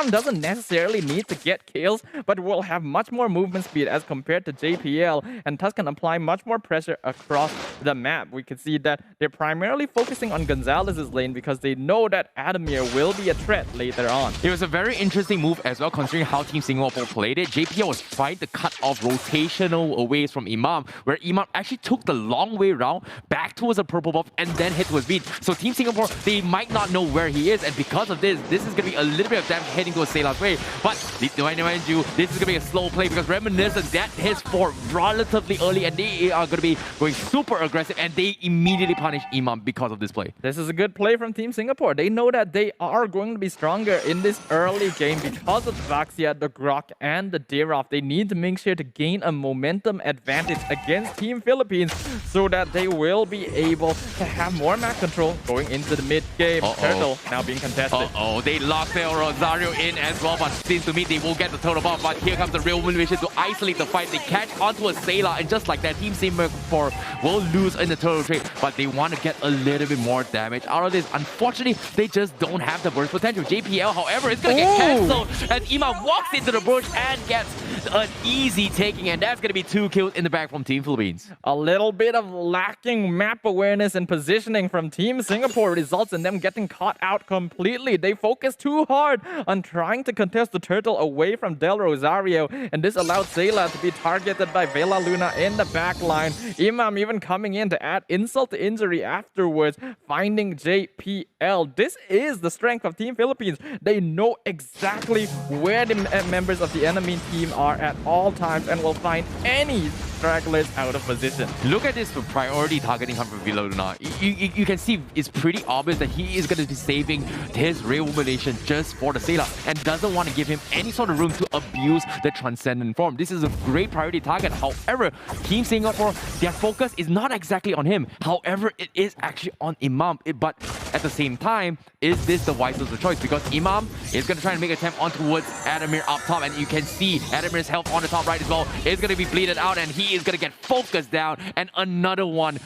doesn't necessarily need to get kills, but will have much more movement speed as compared to JPL, and thus can apply much more pressure across the map. We can see that they're primarily focusing on Gonzalez's lane because they know that Adamir will be a threat later on. It was a very interesting move as well, considering how Team Singapore played it. JPL was trying to cut off rotational aways from Imam, where Imam actually took the long way around back towards the purple buff and then hit towards beat. So Team Singapore, they might not know where he is, and because of this is going to be a little bit of damage heading towards Sayla's way. But mind you, this is going to be a slow play because Reminiscent got his fort relatively early, and they are going to be going super aggressive, and they immediately punish Imam because of this play. This is a good play from Team Singapore. They know that they are going to be stronger in this early game because of the Vaxia, the Grok, and the Dirov. They need to make sure to gain a momentum advantage against Team Philippines so that they will be able to have more map control going into the mid game. Turtle now being contested. They locked their Rosario in as well, but seems to me they will get the total buff. But here comes the real motivation to isolate the fight. They catch onto a Sayla, and just like that, Team Singapore will lose in the turtle trade, but they want to get a little bit more damage out of this. Unfortunately, they just don't have the burst potential. JPL, however, is going to get cancelled, and Imam walks into the bush and gets an easy taking, and that's going to be 2 kills in the back from Team Philippines. A little bit of lacking map awareness and positioning from Team Singapore results in them getting caught out completely. They focus too hard on trying to contest the turtle away from Del Rosario, and this allowed Sayla to be targeted by Vela Luna in the back line. Imam even coming in to add insult to injury afterwards, finding JPL. This is the strength of Team Philippines. They know exactly where the members of the enemy team are at all times and will find any stragglers out of position. Look at this for priority targeting from Vela Luna. You can see it's pretty obvious that he is going to be saving his Ray Illumination just for the Sayla and doesn't want to give him any sort of room to abuse the Transcendent form. This is a great priority target. However, Team Singapore, their focus is not exactly on him. However, it is actually on Imam. But at the same time, is this the wisest of choice? Because Imam is going to try and make an attempt on towards Adamir up top, and you can see Adamir's health on the top right as well is going to be bleeded out, and he is going to get focused down, and another one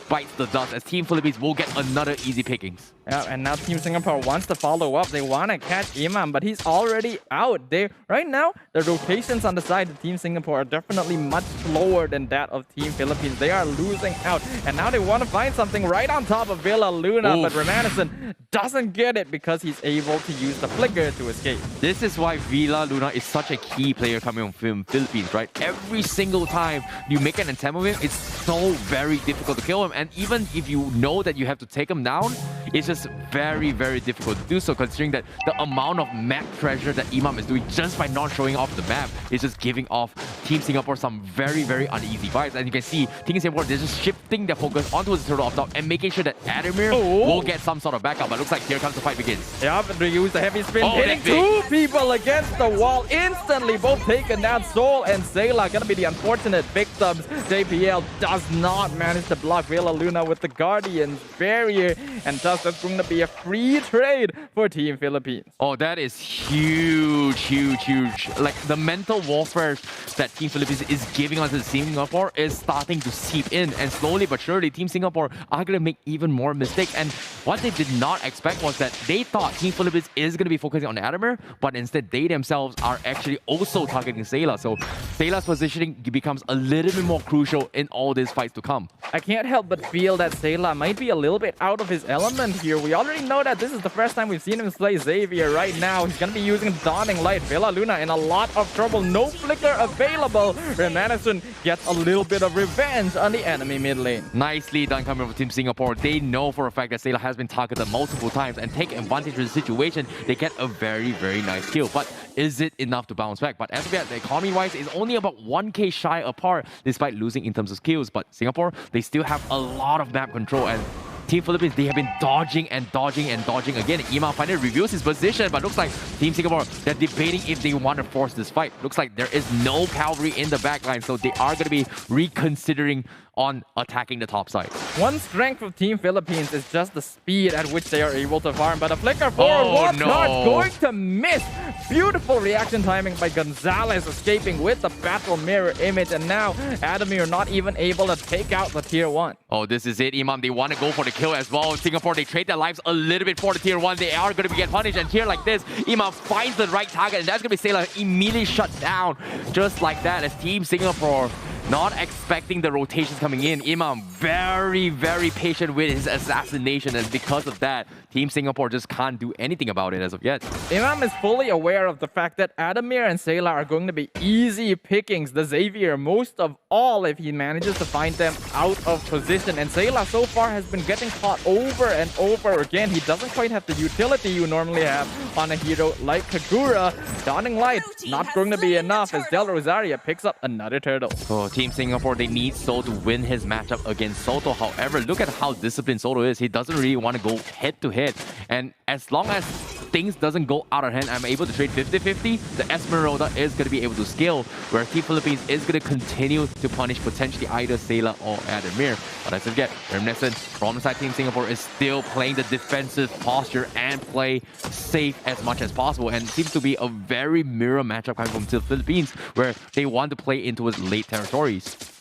bites the dust as Team Philippines will get another easy pickings. Yeah, and now Team Singapore wants to follow up. They want to catch Imam, but he's already out. Right now, the rotations on the side of Team Singapore are definitely much slower than that of Team Philippines. They are losing out, and now they want to find something right on top of Vela Luna, but Reminiscent doesn't get it because he's able to use the flicker to escape. This is why Vela Luna is such a key player coming from Philippines, right? Every single time you make an attempt with him, it's so very difficult to kill him, and even if you know that you have to take him down, it's just very, very difficult to do so, considering that the amount of map pressure that Imam is doing just by not showing off the map is just giving off Team Singapore some very, very uneasy vibes. And you can see Team Singapore, they're just shifting their focus onto the turtle up top and making sure that Adamir will get some sort of backup. But looks like here comes the fight begins. Yeah, but they use the heavy spin, hitting 2 people against the wall instantly. Both taken down. Soul and Sayla gonna be the unfortunate victims. JPL does not manage to block Vela Luna with the Guardian's barrier, and thus that's going to be a free trade for Team Philippines. Oh, that is huge, huge, huge. Like, the mental warfare that Team Philippines is giving onto the Team Singapore is starting to seep in, and slowly but surely, Team Singapore are going to make even more mistakes. And what they did not expect was that they thought Team Philippines is going to be focusing on Adamir, but instead they themselves are actually also targeting Sayla. So Sayla's positioning becomes a little bit more crucial in all these fights to come. I can't help but feel that Sayla might be a little bit out of his element here. We already know that this is the first time we've seen him play Xavier. Right now, he's going to be using Dawning Light. Vela Luna in a lot of trouble. No flicker available. Reminiscent gets a little bit of revenge on the enemy mid lane. Nicely done coming from Team Singapore. They know for a fact that Sayla has been targeted multiple times and take advantage of the situation. They get a very, very nice kill. But is it enough to bounce back? But as of yet, the economy-wise is only about 1k shy apart despite losing in terms of skills. But Singapore, they still have a lot of map control, and Team Philippines, they have been dodging and dodging and dodging again. Imam finally reveals his position, but looks like Team Singapore, they're debating if they want to force this fight. Looks like there is no cavalry in the backline, so they are going to be reconsidering on attacking the top side. One strength of Team Philippines is just the speed at which they are able to farm, but a flicker forward, one card going to miss. Beautiful reaction timing by Gonzalez, escaping with the battle mirror image, and now Adamir not even able to take out the tier 1. Oh, this is it, Imam. They want to go for the kill as well. Singapore, they trade their lives a little bit for the tier 1. They are going to get punished, and here like this, Imam finds the right target, and that's going to be Sailor immediately shut down. Just like that, as Team Singapore not expecting the rotations coming in. Imam very, very patient with his assassination, and because of that, Team Singapore just can't do anything about it as of yet. Imam is fully aware of the fact that Adamir and Sayla are going to be easy pickings. The Xavier, most of all, if he manages to find them out of position. And Sayla so far has been getting caught over and over again. He doesn't quite have the utility you normally have on a hero like Kagura. Dawning Light, not going to be enough as Del Rosario picks up another turtle. Oh, Team Singapore, they need Soto to win his matchup against Soto. However, look at how disciplined Soto is. He doesn't really want to go head-to-head. And as long as things doesn't go out of hand, I'm able to trade 50-50, the Esmeralda is going to be able to scale, where Team Philippines is going to continue to punish potentially either Sayla or Adamir. But as I forget, Reminiscent from the side Team Singapore is still playing the defensive posture and play safe as much as possible, and seems to be a very mirror matchup coming from the Philippines, where they want to play into his late territories.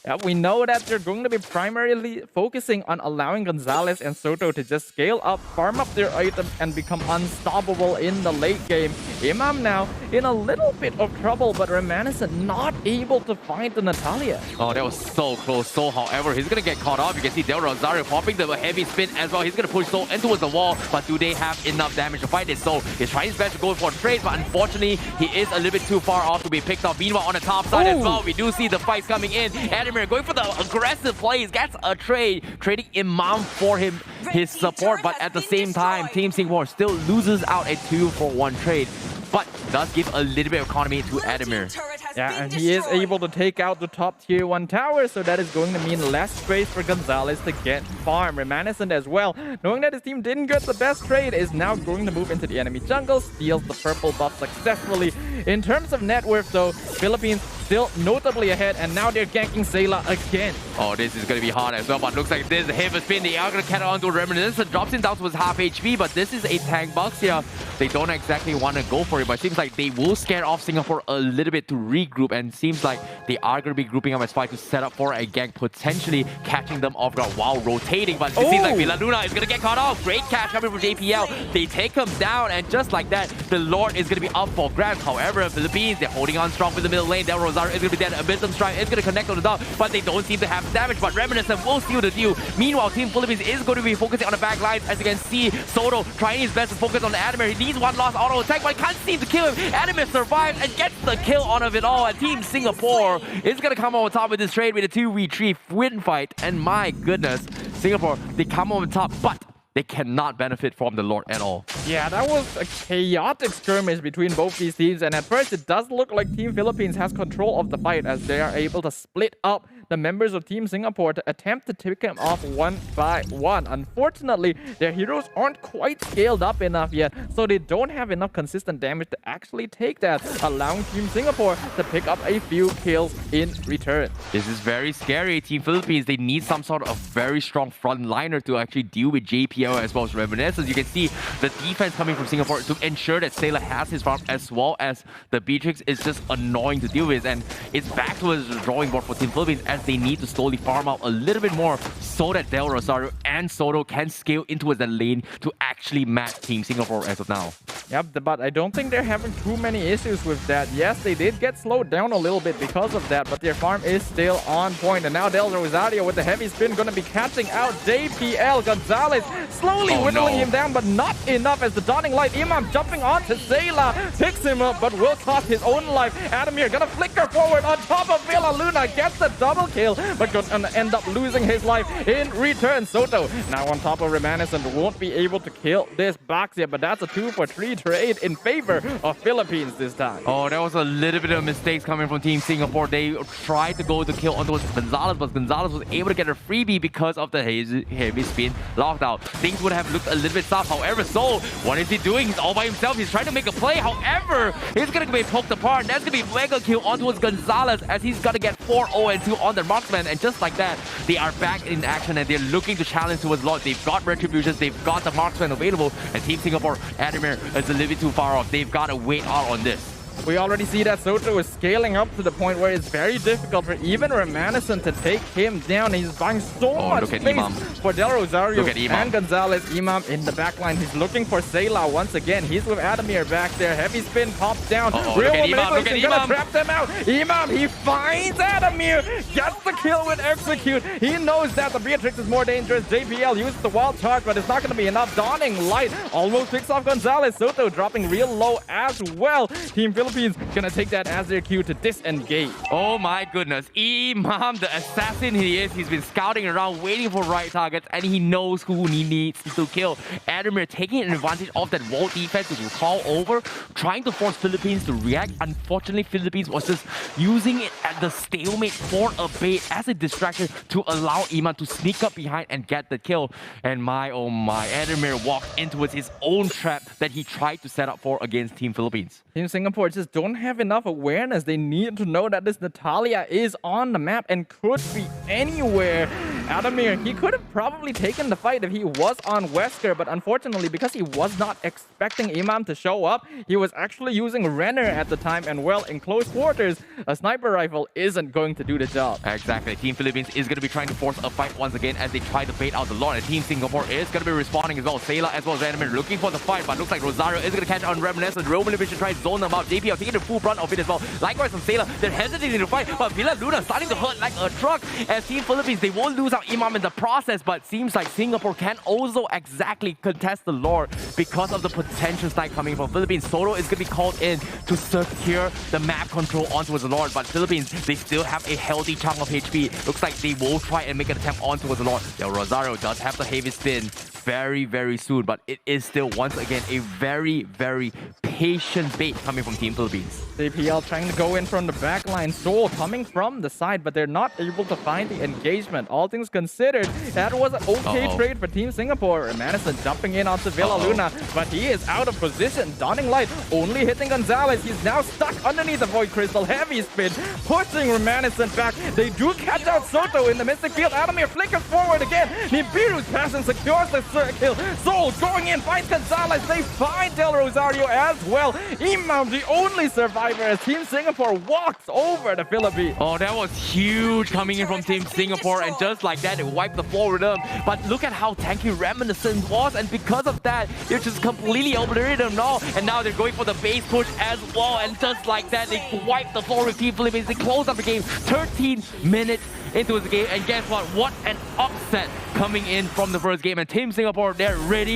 Yeah, we know that they're going to be primarily focusing on allowing Gonzalez and Soto to just scale up, farm up their items, and become unstoppable in the late game. Imam now in a little bit of trouble, but Reminiscent not able to find the Natalia. Oh, that was so close. So, however, he's going to get caught off. You can see Del Rosario popping the heavy spin as well. He's going to push Soul in towards the wall, but do they have enough damage to fight it? So, he's trying his best to go for a trade, but unfortunately, he is a little bit too far off to be picked off. Meanwhile, on the top side as well, we do see the fights coming in. Adamir going for the aggressive plays, gets a trade, trading Imam for his support, but at the same time, Team Singapore still loses out a 2-for-1 trade, but does give a little bit of economy to Adamir. Yeah, and he is able to take out the top tier 1 tower, so that is going to mean less space for Gonzalez to get farm. Reminiscent as well, knowing that his team didn't get the best trade, is now going to move into the enemy jungle, steals the purple buff successfully. In terms of net worth though, Philippines still notably ahead, and now they're ganking Sayla again. Oh, this is going to be hard as well, but looks like this heavy spin. They are going to catch on to Reminiscent, drops him down to his half HP, but this is a tank box here. They don't exactly want to go for it, but it seems like they will scare off Singapore a little bit to regroup, and seems like they are going to be grouping up as 5 to set up for a gank, potentially catching them off guard while rotating, but it seems like Villa Luna is going to get caught off. Great catch coming from JPL. They take him down, and just like that, the Lord is going to be up for grabs. However, Philippines, they're holding on strong with the middle lane. Del Rosario is going to be dead. Abyssum Strike is going to connect on the dot, but they don't seem to have damage, but Reminiscent will seal the deal. Meanwhile, Team Philippines is going to be focusing on the back lines. As you can see, Soto trying his best to focus on Adamir. He needs one last auto attack, but can't seem to kill him. Adamir survives and gets the kill on of it all, and Team Singapore is going to come on top with this trade with a 2v3 win fight, and my goodness, Singapore, they come on top, but they cannot benefit from the Lord at all. Yeah, that was a chaotic skirmish between both these teams, and at first it does look like Team Philippines has control of the fight, as they are able to split up the members of Team Singapore to attempt to take them off one by one. Unfortunately, their heroes aren't quite scaled up enough yet, so they don't have enough consistent damage to actually take that, allowing Team Singapore to pick up a few kills in return. This is very scary. Team Philippines, they need some sort of very strong frontliner to actually deal with JPL as well as Reminiscence. You can see the defense coming from Singapore to ensure that Sayla has his farm, as well as the Beatrix is just annoying to deal with, and it's back to the drawing board for Team Philippines, as they need to slowly farm out a little bit more so that Del Rosario and Soto can scale into the lane to actually match Team Singapore as of now. Yep, but I don't think they're having too many issues with that. Yes, they did get slowed down a little bit because of that, but their farm is still on point. And now Del Rosario with the heavy spin going to be catching out JPL. Gonzalez slowly whittling him down, but not enough, as the Dawning Light Imam jumping onto Sayla, picks him up, but will cost his own life. Adamir gonna flicker forward on top of Villa Luna, gets the double kill, but gonna end up losing his life in return. Soto now on top of Reminiscent won't be able to kill this box yet, but that's a 2-for-3 trade in favor of Philippines this time. Oh, that was a little bit of mistakes coming from Team Singapore. They tried to go to kill onto Gonzalez, but Gonzalez was able to get a freebie because of the heavy spin locked out. things would have looked a little bit soft. However, Soul, what is he doing? He's all by himself. He's trying to make a play. However, he's going to be poked apart. That's going to be mega kill onto his Gonzalez as he's going to get 4-0-2 on the marksman. And just like that, they are back in action and they're looking to challenge towards Lord. They've got retributions. They've got the marksman available. And Team Singapore, Adamir is a little bit too far off. They've got to wait out on this. We already see that Soto is scaling up to the point where it's very difficult for even Remanescent to take him down. He's buying so much space for Del Rosario and Gonzalez. Imam in the backline. He's looking for Sayla once again. He's with Adamir back there. Heavy spin pops down. Real manipulation gonna trap them out. Imam, he finds Adamir. Gets the kill with Execute. He knows that the Beatrix is more dangerous. JPL uses the wild charge, but it's not gonna be enough. Dawning Light almost picks off Gonzalez. Soto dropping real low as well. Team Philippines gonna take that as their cue to disengage. Oh my goodness. Imam, the assassin he is, he's been scouting around, waiting for right targets, and he knows who he needs to kill. Adamir taking advantage of that wall defense to call over, trying to force Philippines to react. Unfortunately, Philippines was just using it at the stalemate for a bait as a distraction to allow Imam to sneak up behind and get the kill. And my, oh my, Adamir walked into his own trap that he tried to set up for against Team Philippines. Team Singapore just don't have enough awareness. They need to know that this Natalia is on the map and could be anywhere. Adamir, he could have probably taken the fight if he was on Wesker, but unfortunately, because he was not expecting Imam to show up, he was actually using Renner at the time, and well, in close quarters, a sniper rifle isn't going to do the job. Exactly. Team Philippines is going to be trying to force a fight once again as they try to bait out the Lord, and Team Singapore is going to be responding as well. Sayla as well as Adamir looking for the fight, but looks like Rosario is going to catch on Reminiscent. Roman Division tries to zone them out. JPL taking the full brunt of it as well. Likewise from Sayla, they're hesitating to fight, but Villa Luna starting to hurt like a truck. As Team Philippines, they won't lose out Imam in the process, but seems like Singapore can also exactly contest the Lord because of the potential snipe coming from Philippines. Soto is going to be called in to secure the map control onto the Lord, but Philippines, they still have a healthy chunk of HP. Looks like they will try and make an attempt onto the Lord. Del Rosario does have the heavy spin very soon, but it is still once again a very patient bait coming from Team Philippines. JPL trying to go in from the backline. Soul coming from the side, but they're not able to find the engagement. All things considered, that was an okay trade for Team Singapore. Madison jumping in onto Villa Luna, but he is out of position. Dawning Light only hitting Gonzalez. He's now stuck underneath the Void Crystal. Heavy spin, pushing Reminiscent back. They do catch out Soto in the Mystic Field. Adamir flickers forward again. Nibiru's pass and secures the kill. Soul going in, finds Gonzalez. They find Del Rosario as well. Imam, the only survivor, as Team Singapore walks over the Philippines. Oh, that was huge coming in from Team Singapore, and just like that, it wiped the floor with them. But look at how tanky Reminiscent was, and because of that, they just completely obliterated them now. And now they're going for the base push as well, and just like that, they wiped the floor with Team Philippines. They close up the game 13 minutes into the game, and guess what? What an upset coming in from the first game, and Team Singapore, they're ready